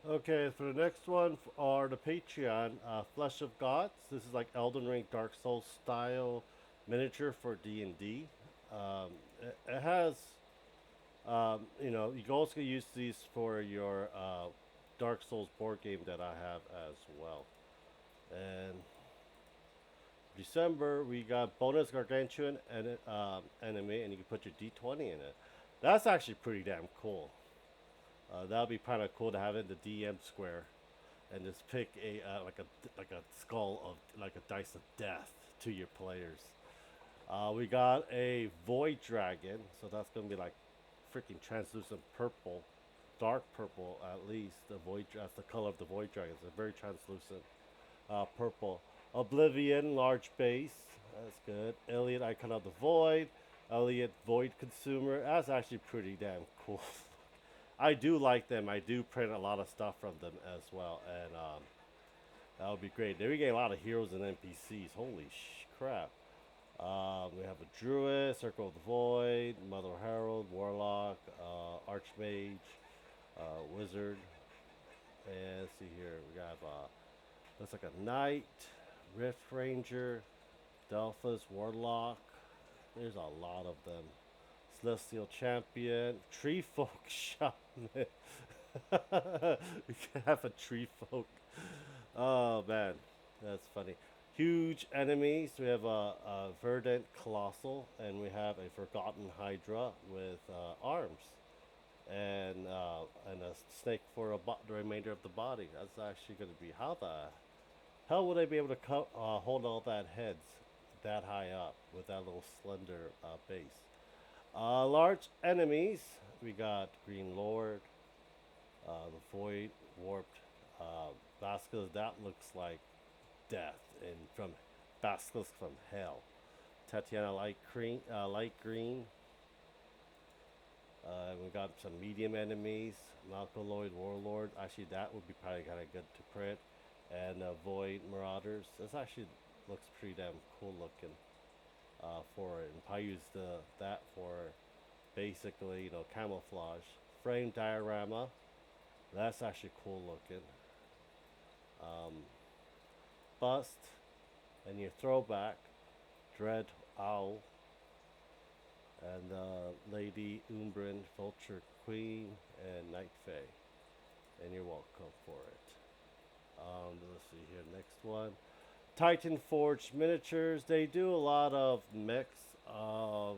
Okay, for the next one are the Patreon, Flesh of Gods. This is like Elden Ring, Dark Souls style miniature for D&D. It has, you can also use these for your Dark Souls board game that I have as well. And December, we got bonus gargantuan and enemy, and you can put your D20 in it. That's actually pretty damn cool. That would be kind of cool to have in the DM square and just pick a like a skull of like a dice of death to your players. We got a void dragon, so that's gonna be like freaking translucent purple, dark purple at least. That's the color of the void dragon. It's a very translucent purple. Oblivion, large base. That's good. Elliot, icon of the void. Elliot, void consumer. That's actually pretty damn cool. I do like them. I do print a lot of stuff from them as well, and that would be great. There we get a lot of heroes and NPCs. Holy crap! We have a druid, circle of the void, mother herald, warlock, archmage, wizard, and let's see here. We got looks like a knight, rift ranger, delphus, warlock. There's a lot of them. Celestial champion, tree folk shaman. We can have a tree folk. Oh man, that's funny. Huge enemies. We have a verdant colossal, and we have a forgotten hydra with arms, and a snake for the remainder of the body. That's actually going to be how the hell would I be able to hold all that heads that high up with that little slender base? Large enemies. We got Green Lord, the Void, Warped, Basilisk. That looks like death, and from Basilisk from Hell. Tatiana light green. We got some medium enemies. Malcolloid Warlord. Actually, that would be probably kind of good to print. And Void Marauders. This actually looks pretty damn cool looking for it. And probably use that for basically camouflage. Frame diorama. That's actually cool looking. Um, Bust and your throwback. Dread Owl and Lady Umbrin, Vulture Queen, and Night Fae. And you're welcome for it. Let's see here. Next one. Titan Forge miniatures. They do a lot of mix of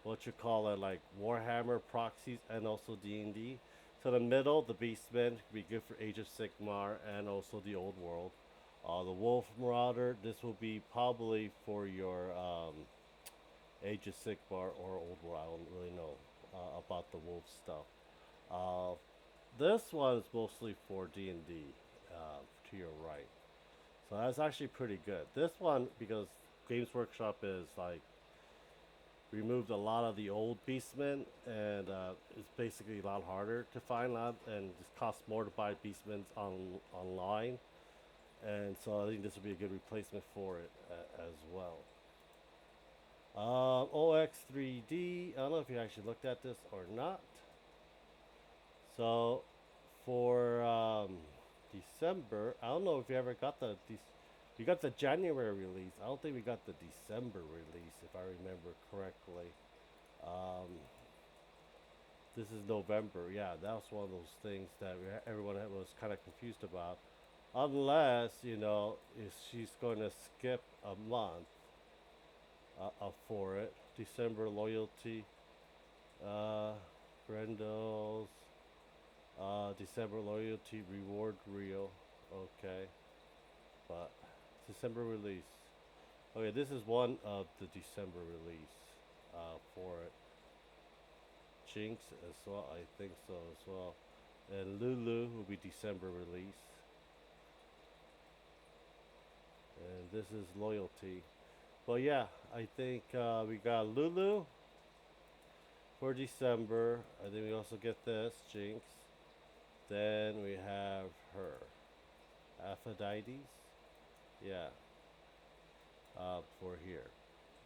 what you call it, like Warhammer proxies and also D&D. So the middle, the Beastmen, could be good for Age of Sigmar and also the Old World. The Wolf Marauder, this will be probably for your Age of Sigmar or Old World. I don't really know about the wolf stuff. Uh, this one is mostly for D&D, to your right. So that's actually pretty good. This one, because Games Workshop is like removed a lot of the old Beastmen, and it's basically a lot harder to find out, and it costs more to buy Beastmen online. And so I think this would be a good replacement for it as well. OX3D. I don't know if you actually looked at this or not. So for December, I don't know if you ever got we got the January release. I don't think we got the December release, if I remember correctly. Um, this is November. Yeah, that was one of those things that everyone was kind of confused about. Unless, if she's going to skip a month for it. December loyalty, uh, Grendel's, December loyalty reward reel. Okay, but December release. Okay, this is one of the December release for it. Jinx as well, I think so as well. And Lulu will be December release. And this is loyalty. But yeah, I think we got Lulu for December. I think we also get this Jinx. Then we have her, Aphrodite. Yeah, for here.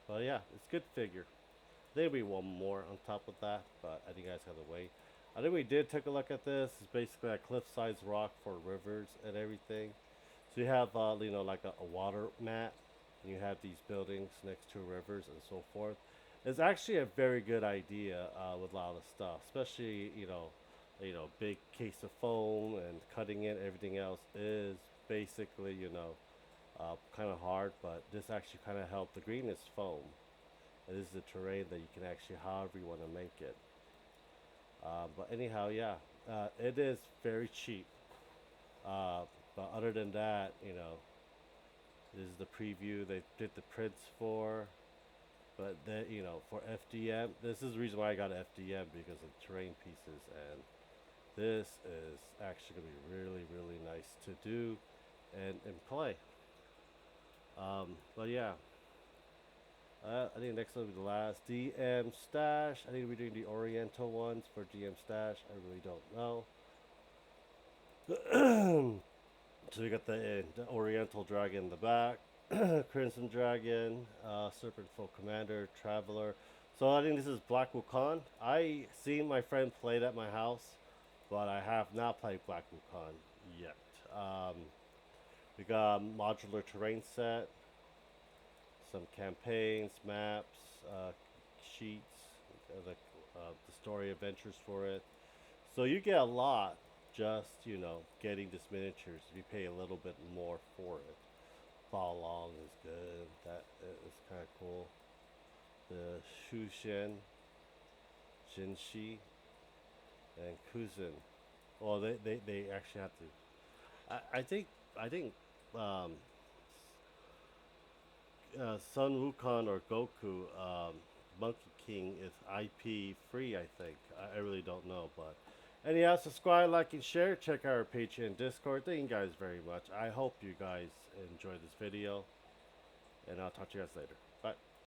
But yeah, it's good figure. There'll be one more on top of that, but I think you guys have to wait. I think we did take a look at this. It's basically a cliff-sized rock for rivers and everything. So you have, like a water mat, and you have these buildings next to rivers and so forth. It's actually a very good idea with a lot of stuff, especially big case of foam and cutting it. Everything else is basically kind of hard, but this actually kind of helped. The green is foam. And this is the terrain that you can actually however you want to make it. But anyhow, yeah, it is very cheap. Uh, but other than that, this is the preview they did the prints for. But then, for FDM, this is the reason why I got FDM because of terrain pieces, and this is actually gonna be really, really nice to do and play. But yeah, I think next one will be the last DM Stash. I think we're doing the Oriental ones for DM Stash. I really don't know. So we got the Oriental Dragon in the back, Crimson Dragon, Serpent Folk Commander, Traveler. So I think this is Black Wukong. I seen my friend play it at my house, but I have not played Black Wukong yet. We got a modular terrain set, some campaigns, maps, sheets, the story adventures for it. So you get a lot just getting this miniatures. If you pay a little bit more for it, Follow Along is good. That is kind of cool. The Shushen, Jinshi, and Kuzin. Well, they actually have to. I think um, Sun Wukong or Goku, Monkey King is IP free. I think. I really don't know, but anyhow, subscribe, like, and share. Check out our Patreon and Discord. Thank you guys very much. I hope you guys enjoyed this video, and I'll talk to you guys later. Bye.